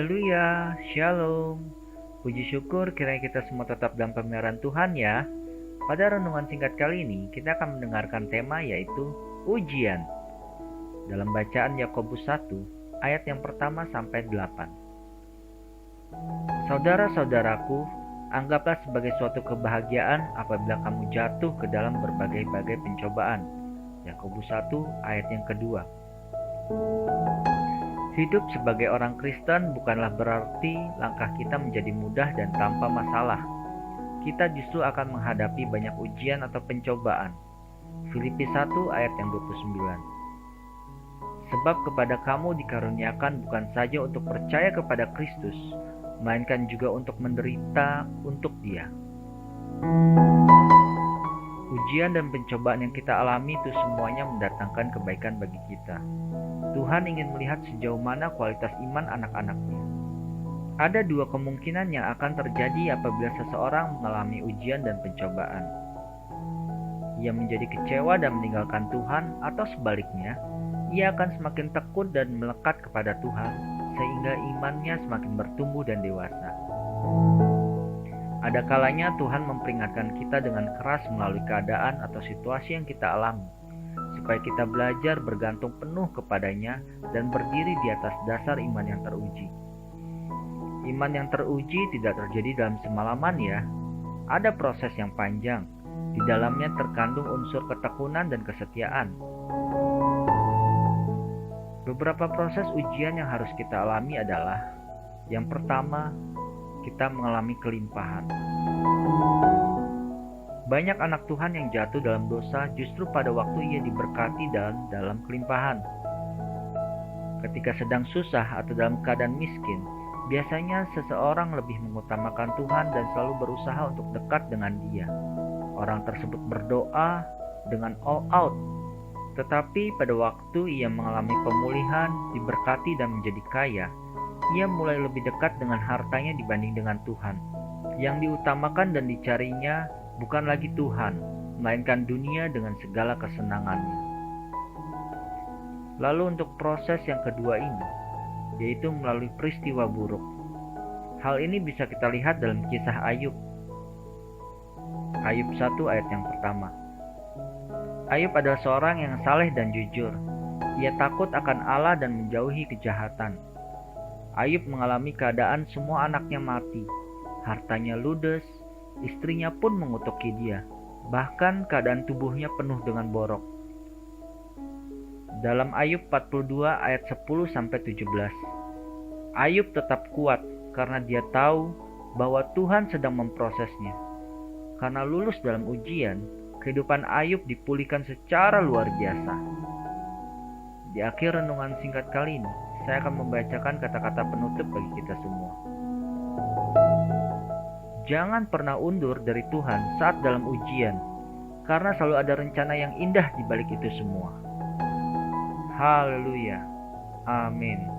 Haleluya, Shalom. Puji syukur kiranya kita semua tetap dalam pemeliharaan Tuhan ya. Pada renungan singkat kali ini, kita akan mendengarkan tema yaitu ujian. Dalam bacaan Yakobus 1, ayat yang pertama sampai 8. Saudara-saudaraku, anggaplah sebagai suatu kebahagiaan apabila kamu jatuh ke dalam berbagai-bagai pencobaan. Yakobus 1, ayat yang kedua. Hidup sebagai orang Kristen bukanlah berarti langkah kita menjadi mudah dan tanpa masalah. Kita justru akan menghadapi banyak ujian atau pencobaan. Filipi 1 ayat yang 29. Sebab kepada kamu dikaruniakan bukan saja untuk percaya kepada Kristus, melainkan juga untuk menderita untuk Dia. Ujian dan pencobaan yang kita alami itu semuanya mendatangkan kebaikan bagi kita. Tuhan ingin melihat sejauh mana kualitas iman anak-anaknya. Ada dua kemungkinan yang akan terjadi apabila seseorang mengalami ujian dan pencobaan. Ia menjadi kecewa dan meninggalkan Tuhan, atau sebaliknya, ia akan semakin tekun dan melekat kepada Tuhan, sehingga imannya semakin bertumbuh dan dewasa. Ada kalanya Tuhan memperingatkan kita dengan keras melalui keadaan atau situasi yang kita alami, supaya kita belajar bergantung penuh kepadanya dan berdiri di atas dasar iman yang teruji. Iman yang teruji tidak terjadi dalam semalaman ya. Ada proses yang panjang. Di dalamnya terkandung unsur ketekunan dan kesetiaan. Beberapa proses ujian yang harus kita alami adalah: yang pertama, kita mengalami kelimpahan. Banyak anak Tuhan yang jatuh dalam dosa justru pada waktu ia diberkati dalam kelimpahan. Ketika sedang susah atau dalam keadaan miskin, biasanya seseorang lebih mengutamakan Tuhan dan selalu berusaha untuk dekat dengan Dia. Orang tersebut berdoa dengan all out. Tetapi pada waktu ia mengalami pemulihan, diberkati dan menjadi kaya, ia mulai lebih dekat dengan hartanya dibanding dengan Tuhan. Yang diutamakan dan dicarinya bukan lagi Tuhan, melainkan dunia dengan segala kesenangannya. Lalu untuk proses yang kedua ini, yaitu melalui peristiwa buruk. Hal ini bisa kita lihat dalam kisah Ayub. Ayub 1 ayat yang pertama. Ayub adalah seorang yang saleh dan jujur. Ia takut akan Allah dan menjauhi kejahatan. Ayub mengalami keadaan semua anaknya mati, hartanya ludes, istrinya pun mengutuki dia, bahkan keadaan tubuhnya penuh dengan borok. Dalam Ayub 42 ayat 10-17, Ayub tetap kuat karena dia tahu bahwa Tuhan sedang memprosesnya. Karena lulus dalam ujian, kehidupan Ayub dipulihkan secara luar biasa. Di akhir renungan singkat kali ini, saya akan membacakan kata-kata penutup bagi kita semua. Jangan pernah undur dari Tuhan saat dalam ujian, karena selalu ada rencana yang indah di balik itu semua. Haleluya. Amin.